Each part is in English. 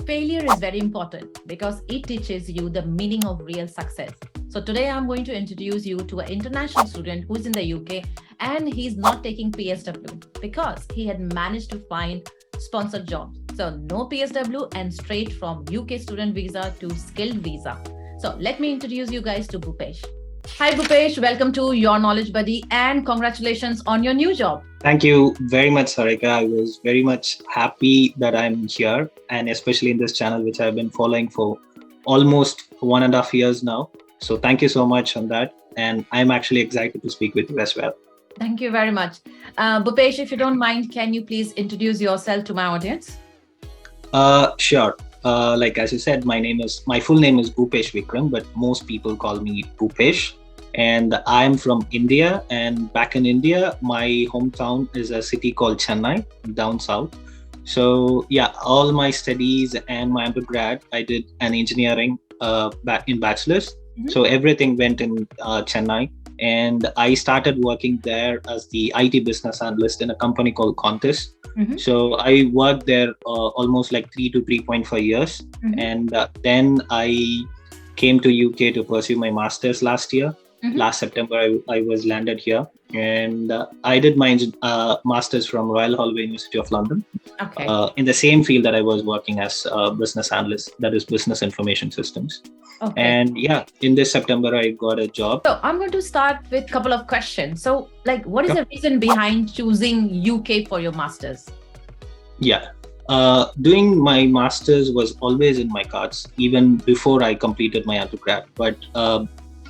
failure is very important because it teaches you the meaning of real success. So today I'm going to introduce you to an international student who's in the UK and he's not taking PSW because he had managed to find sponsored jobs. So no PSW and straight from UK student visa to skilled visa. So let me introduce you guys to Boopesh. Hi Boopesh, welcome to Your Knowledge Buddy and congratulations on your new job. Thank you very much, Sarika. I was very much happy that I'm here, and especially in this channel, which I've been following for almost 1.5 years now. So thank you so much on that. And I'm actually excited to speak with you as well. Thank you very much. Boopesh, if you don't mind, can you please introduce yourself to my audience? Sure. Like as you said, my full name is Boopesh Vikram, but most people call me Boopesh. And I'm from India, and back in India, my hometown is a city called Chennai, down south. So yeah, all my studies and my undergrad, I did an engineering back in bachelor's. Mm-hmm. So everything went in Chennai, and I started working there as the IT business analyst in a company called Qantas. Mm-hmm. So I worked there almost like 3 to 3.5 years. Mm-hmm. And then I came to UK to pursue my master's last year. Mm-hmm. Last September, I was landed here, and I did my master's from Royal Holloway University of London. Okay. In the same field that I was working as a business analyst, that is business information systems. Okay. And yeah, in this September, I got a job. So I'm going to start with a couple of questions. So like, what is the reason behind choosing UK for your master's? Yeah. Doing my master's was always in my cards, even before I completed my undergrad. But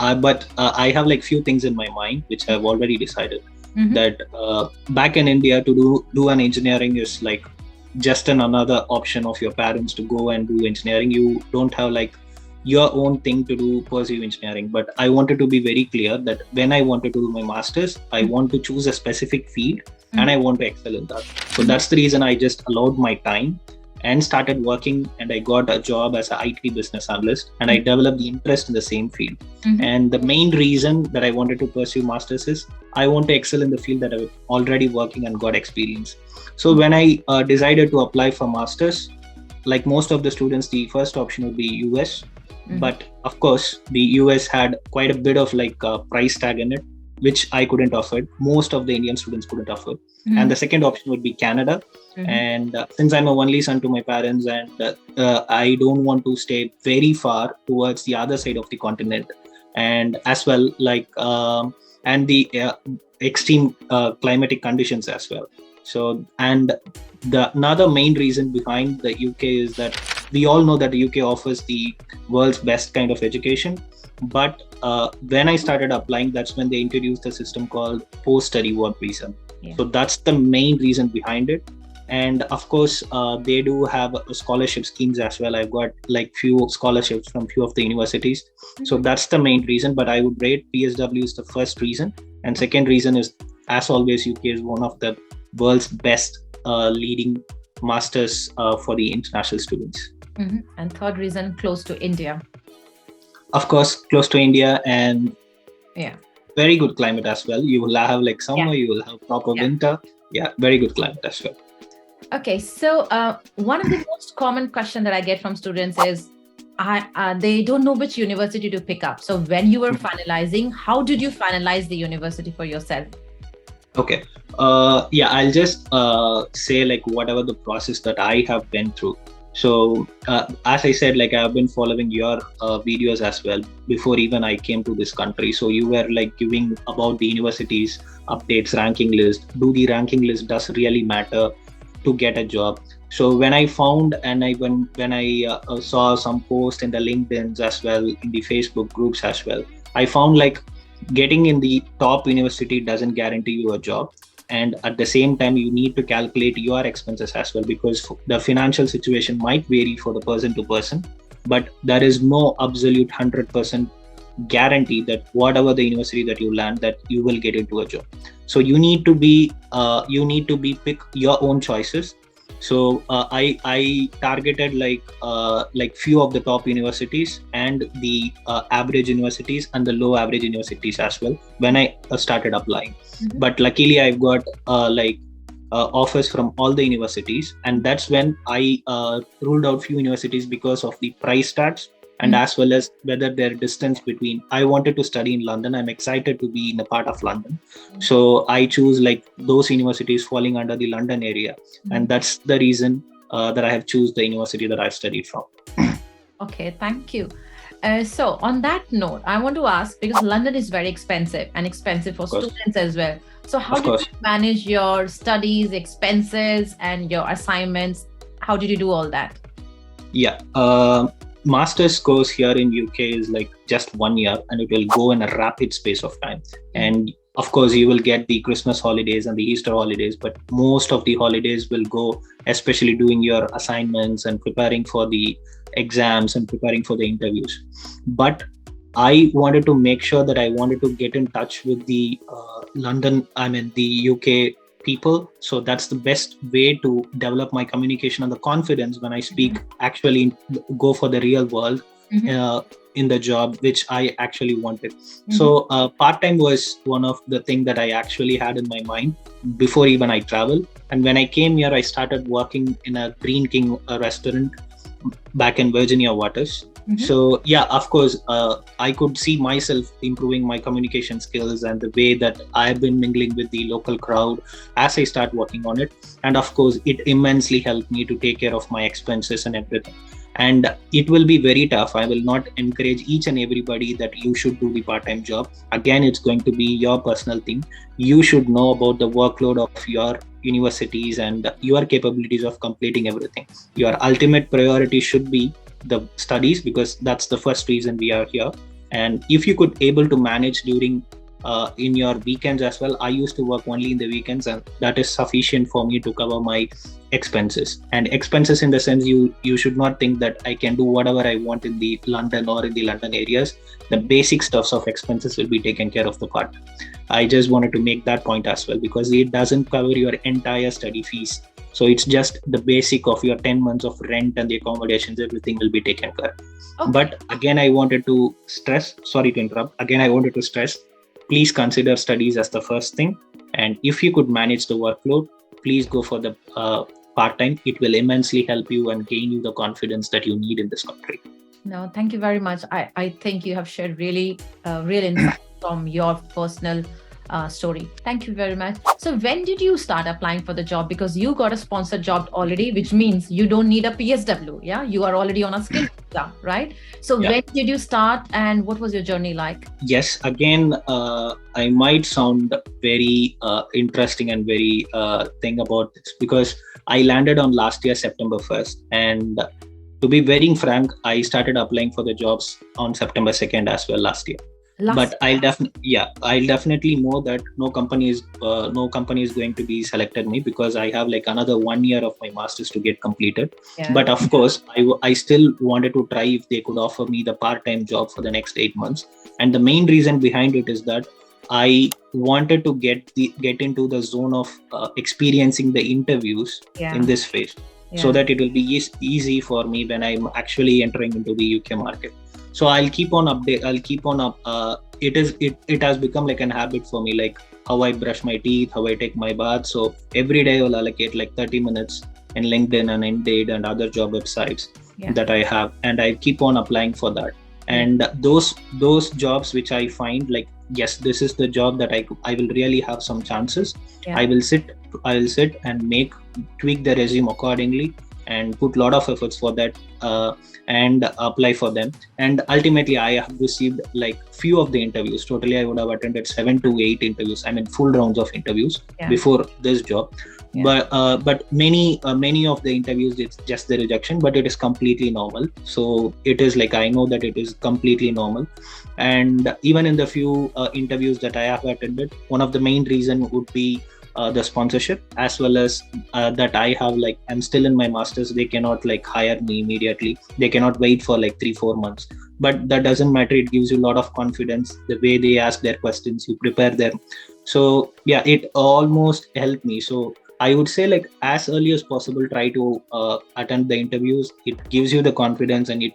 I have like few things in my mind which I've already decided. Mm-hmm. That back in India to do an engineering is like just another option of your parents to go and do engineering. You don't have like your own thing to pursue engineering. But I wanted to be very clear that when I wanted to do my master's, I want to choose a specific field. Mm-hmm. And I want to excel in that. So that's the reason I just allowed my time and started working, and I got a job as an IT business analyst, and I developed the interest in the same field. Mm-hmm. And the main reason that I wanted to pursue masters is I want to excel in the field that I was already working and got experience. So when I decided to apply for masters, like most of the students, the first option would be US. Mm-hmm. But of course, the US had quite a bit of like price tag in it, which I couldn't afford. Most of the Indian students couldn't afford. Mm-hmm. And the second option would be Canada. Mm-hmm. And since I'm a only son to my parents, and I don't want to stay very far towards the other side of the continent, and as well like and the extreme climatic conditions as well. So, and the another main reason behind the UK is that we all know that the UK offers the world's best kind of education. But when I started applying, that's when they introduced a system called post-study work visa. Yeah. So that's the main reason behind it. And of course, they do have scholarship schemes as well. I've got like few scholarships from few of the universities. Mm-hmm. So that's the main reason. But I would rate PSW is the first reason. And second reason is, as always, UK is one of the world's best leading masters for the international students. Mm-hmm. And third reason, close to India. Of course, close to India, and very good climate as well. You will have like summer, you will have proper winter. Yeah, very good climate as well. Okay, so one of the most common questions that I get from students is they don't know which university to pick up. So when you were finalizing, how did you finalize the university for yourself? Okay, I'll just say like whatever the process that I have been through. So as I said, like I've been following your videos as well before even I came to this country. So you were like giving about the universities updates, ranking list. Do the ranking list does really matter to get a job? So when I found, and when I saw some posts in the LinkedIn's as well, in the Facebook groups as well, I found like getting in the top university doesn't guarantee you a job. And at the same time, you need to calculate your expenses as well, because the financial situation might vary for the person to person, but there is no absolute 100% guarantee that whatever the university that you land, that you will get into a job. So you need to be pick your own choices. So I targeted like few of the top universities and the average universities and the low average universities as well when I started applying. Mm-hmm. But luckily I've got like offers from all the universities, and that's when I ruled out few universities because of the price tags, and as well as whether their distance between. I wanted to study in London. I'm excited to be in a part of London, so I choose like those universities falling under the London area, and that's the reason that I have choose the university that I've studied from. Okay, thank you. So on that note, I want to ask, because London is very expensive and expensive for Of course, students as well. So how of did you course. manage your studies, expenses, and your assignments? How did you do all that? Yeah. Master's course here in UK is like just 1 year, and it will go in a rapid space of time. And of course, you will get the Christmas holidays and the Easter holidays, but most of the holidays will go, especially doing your assignments and preparing for the exams and preparing for the interviews. But I wanted to make sure that I wanted to get in touch with the the UK people. So that's the best way to develop my communication and the confidence when I speak, actually go for the real world in the job, which I actually wanted. So part-time was one of the things that I actually had in my mind before even I traveled. And when I came here, I started working in a Green King restaurant back in Virginia Waters. So yeah, of course, I could see myself improving my communication skills and the way that I've been mingling with the local crowd as I start working on it. And of course, it immensely helped me to take care of my expenses and everything. And it will be very tough. I will not encourage each and everybody that you should do the part-time job. Again, it's going to be your personal thing. You should know about the workload of your universities and your capabilities of completing everything. Your ultimate priority should be the studies, because that's the first reason we are here. And if you could able to manage during in your weekends as well. I used to work only in the weekends, and that is sufficient for me to cover my expenses. And expenses in the sense, you should not think that I can do whatever I want in the London or in the London areas. The basic stuffs of expenses will be taken care of the part. I just wanted to make that point as well, because it doesn't cover your entire study fees. So it's just the basic of your 10 months of rent and the accommodations, everything will be taken care. Okay. But again, I wanted to stress, sorry to interrupt. Again, I wanted to stress, please consider studies as the first thing. And if you could manage the workload, please go for the part-time. It will immensely help you and gain you the confidence that you need in this country. No, thank you very much. I think you have shared really real insights from your personal story. Thank you very much. So when did you start applying for the job? Because you got a sponsored job already, which means you don't need a PSW. Yeah, you are already on a skill visa, right? So Yeah. when did you start, and what was your journey like? Yes, again, I might sound very interesting and very thing about this, because I landed on last year, September 1st. And to be very frank, I started applying for the jobs on September 2nd as well last year. But I'll definitely know that no company is going to be selected me, because I have like another 1 year of my masters to get completed. Yeah. But of course, I still wanted to try if they could offer me the part-time job for the next 8 months. And the main reason behind it is that I wanted to get into the zone of experiencing the interviews in this phase, so that it will be easy for me when I'm actually entering into the UK market. So I'll keep on update. I'll keep on up. It has become like an habit for me, like how I brush my teeth, how I take my bath. So every day I'll allocate like 30 minutes in LinkedIn and Indeed and other job websites that I have, and I keep on applying for that. And those jobs which I find like, yes, this is the job that I will really have some chances. I will sit and tweak the resume accordingly and put a lot of efforts for that and apply for them. And ultimately, I have received like few of the interviews. Totally, I would have attended 7 to 8 interviews. I mean, full rounds of interviews before this job. But many of the interviews, it's just the rejection, but it is completely normal. So it is like, I know that it is completely normal. And even in the few interviews that I have attended, one of the main reason would be the sponsorship, as well as that I have like, I'm still in my masters. They cannot like hire me immediately. They cannot wait for like 3-4 months. But that doesn't matter. It gives you a lot of confidence. The way they ask their questions, you prepare them. So yeah, it almost helped me. So I would say like, as early as possible, try to attend the interviews. It gives you the confidence, and it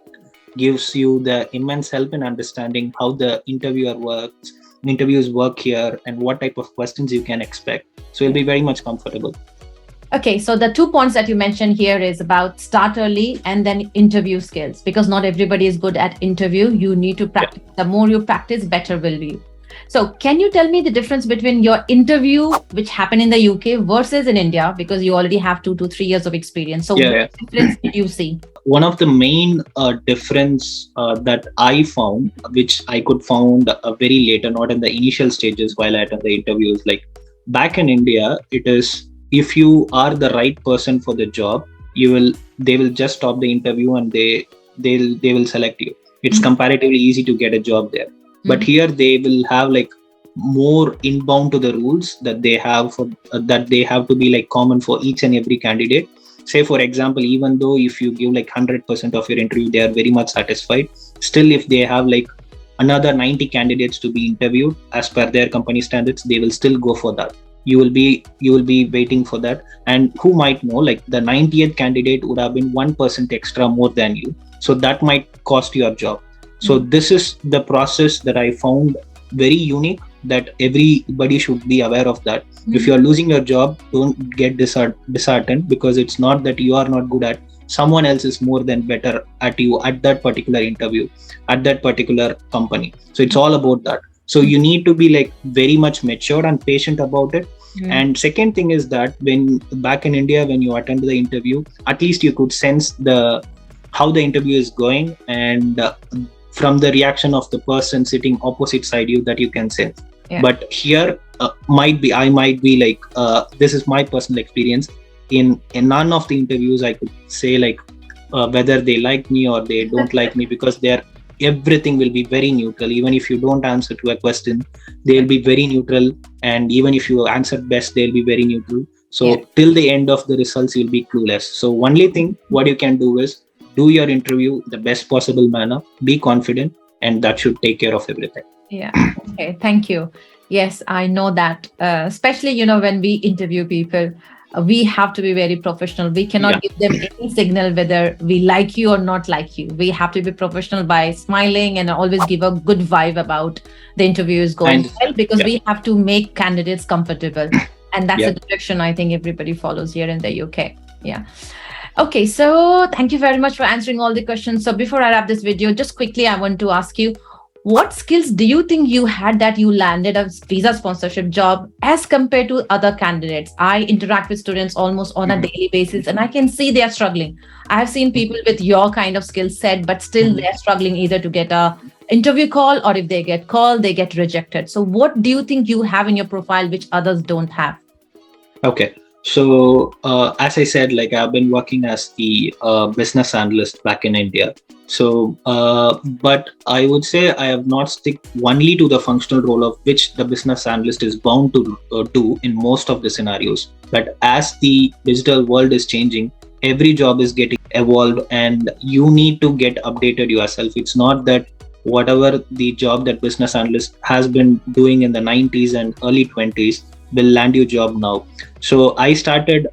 gives you the immense help in understanding how the interviews work here and what type of questions you can expect. So you'll be very much comfortable. Okay, so the 2 points that you mentioned here is about start early and then interview skills, because not everybody is good at interview. You need to Yeah. practice. The more you practice, better will be. So, can you tell me the difference between your interview, which happened in the UK, versus in India? Because you already have 2 to 3 years of experience. So, Yeah, what yeah. difference did you see? One of the main difference that I found, which I could found very later, not in the initial stages while I attend the interviews, like back in India, it is if you are the right person for the job, they will just stop the interview and they will select you. It's Mhm. comparatively easy to get a job there, but Mhm. here they will have like more inbound to the rules that they have for that they have to be like common for each and every candidate. Say for example, even though if you give like 100% of your interview, they are very much satisfied. Still, if they have like another 90 candidates to be interviewed as per their company standards, they will still go for that. You will be waiting for that, and who might know, like the 90th candidate would have been 1% extra more than you, so that might cost your job. So Mhm. this is the process that I found very unique, that everybody should be aware of that. If you Mhm. are losing your job, don't get disheartened, because it's not that you are not good at, someone else is more than better at you at that particular interview, at that particular company. So it's all about that. So you need to be like very much matured and patient about it. Mhm. And second thing is that when back in India, when you attend the interview, at least you could sense the how the interview is going, and from the reaction of the person sitting opposite side you, that you can sense. Yeah. But here might be like this is my personal experience. In none of the interviews I could say like whether they like me or they don't like me, because they're everything will be very neutral. Even if you don't answer to a question, they'll be very neutral, and even if you answer best, they'll be very neutral. Yeah. So till the end of the results, you'll be clueless. So only thing what you can do is do your interview the best possible manner, be confident, and that should take care of everything. Yeah. Okay. Thank you. Yes, I know that. Especially, when we interview people, we have to be very professional. We Yeah. cannot give them any signal whether we like you or not like you. We have to be professional by smiling and always give a good vibe about the interview is I going well, understand. because Yeah. we have to make candidates comfortable. And that's the Yeah. direction I think everybody follows here in the UK. Yeah. Okay, so thank you very much for answering all the questions. So before I wrap this video, just quickly, I want to ask you, what skills do you think you had that you landed a visa sponsorship job as compared to other candidates? I interact with students almost on a Mhm. daily basis, and I can see they are struggling. I have seen people with your kind of skill set, but still Mhm. they're struggling either to get a interview call, or if they get called, they get rejected. So what do you think you have in your profile which others don't have? Okay. So, as I said, like I've been working as the business analyst back in India. So, but I would say I have not stick only to the functional role of which the business analyst is bound to do in most of the scenarios. But as the digital world is changing, every job is getting evolved, and you need to get updated yourself. It's not that whatever the job that business analyst has been doing in the 90s and early 20s will land you job now. So I started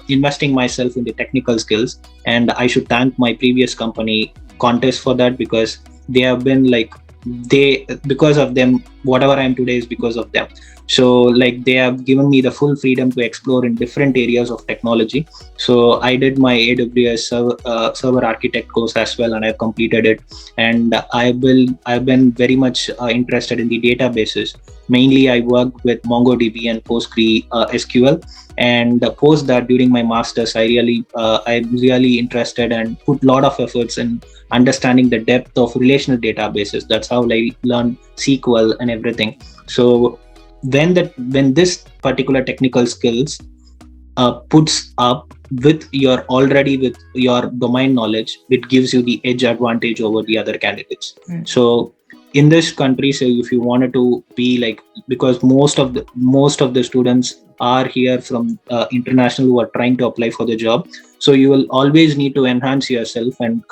investing myself in the technical skills, and I should thank my previous company contest for that, because they have been like they because of them whatever I am today is because of them. So like they have given me the full freedom to explore in different areas of technology. So I did my AWS server architect course as well, and I completed it. And I've been very much interested in the databases. Mainly, I worked with MongoDB and PostgreSQL. And post that, during my masters, I'm really interested and put a lot of efforts in understanding the depth of relational databases. That's how I learned SQL and everything. So when this particular technical skills puts up with your domain knowledge, it gives you the edge advantage over the other candidates. Mm. So in this country, so if you wanted to be like, because most of the students are here from international who are trying to apply for the job, so you will always need to enhance yourself, and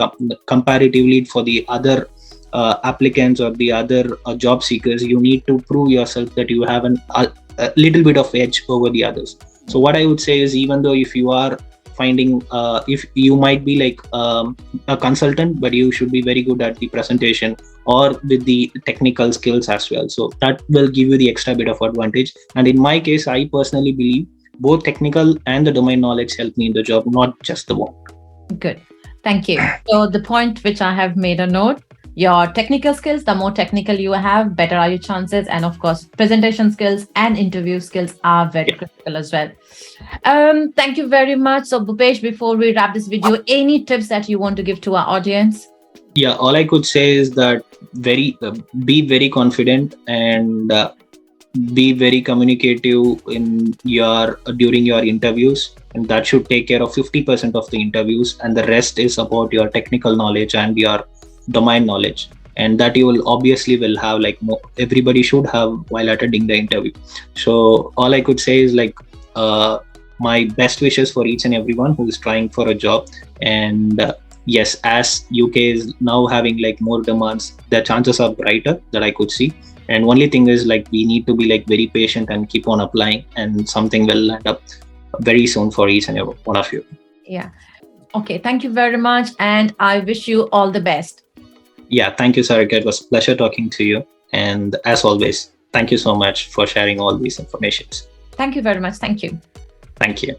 comparatively for the other applicants or the other job seekers, you need to prove yourself that you have a little bit of edge over the others. So what I would say is, even though if you are finding if you might be like a consultant, but you should be very good at the presentation or with the technical skills as well. So that will give you the extra bit of advantage. And in my case, I personally believe both technical and the domain knowledge help me in the job, not just the one. Good. Thank you. So the point which I have made a note, your technical skills, the more technical you have, better are your chances. And of course, presentation skills and interview skills are very critical as well. Thank you very much. So Boopesh, before we wrap this video, any tips that you want to give to our audience? Yeah, all I could say is that be very confident and be very communicative in your during your interviews, and that should take care of 50% of the interviews, and the rest is about your technical knowledge and your domain knowledge, and that you will obviously will have like everybody should have while attending the interview. So all I could say is like my best wishes for each and everyone who is trying for a job. And yes, as UK is now having like more demands, the chances are brighter that I could see. And only thing is like we need to be like very patient and keep on applying, and something will land up very soon for each and every one of you. Yeah. Okay. Thank you very much. And I wish you all the best. Yeah. Thank you, Sarika. It was a pleasure talking to you. And as always, thank you so much for sharing all these informations. Thank you very much. Thank you. Thank you.